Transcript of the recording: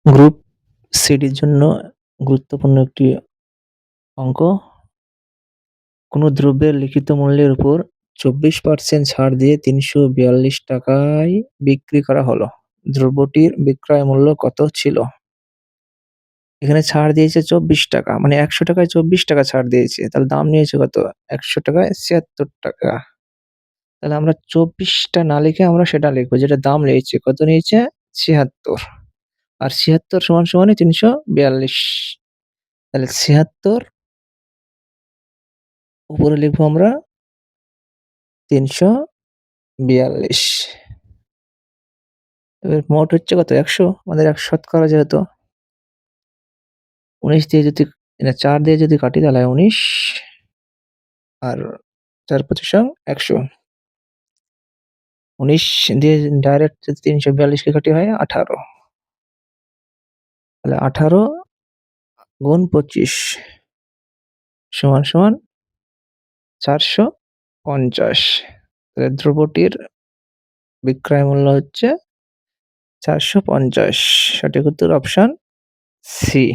Group সিডির জন্য গুরুত্বপূর্ণ একটি অঙ্ক। কোনো দ্রব্যের লিখিত মূল্যের উপর ২৪% ছাড় দিয়ে ৳৩৪২ বিক্রি করা হলো। দ্রব্যটির বিক্রয় মূল্য কত ছিল? এখানে ছাড় দিয়েছে ৳২৪, মানে ৳১০০ য় ৳২৪ ছাড় দিয়েছে। তাহলে দাম নিয়েছে কত? ৳১০০ য় ৳৭৬। তাহলে আমরা ২৪ টা না লিখে আমরা সেটা লিখব যেটা দাম নিয়েছে। কত নিয়েছে? ৭৬। আর ৭৬ সমানই ৩৪২। তাহলে ৭৬ উপরে লিখবো আমরা ৩৪২। এবার মোট হচ্ছে কত? ১০০, আমাদের ১০০ শতকরা যেহেতু ১৯ দিয়ে যদি ৪ দিয়ে যদি কাটি তাহলে হয় ১৯ আর ৪ পঁচিশং ১০০। ১৯ দিয়ে ডাইরেক্ট যদি ৩৪২ কে কাটি হয় ১৮। তাহলে ১৮ গুণ ২৫ সমান ৪৫০। তাহলে দ্রব্যটির বিক্রয় মূল্য হচ্ছে ৪৫০। সঠিক উত্তর অপশন সি।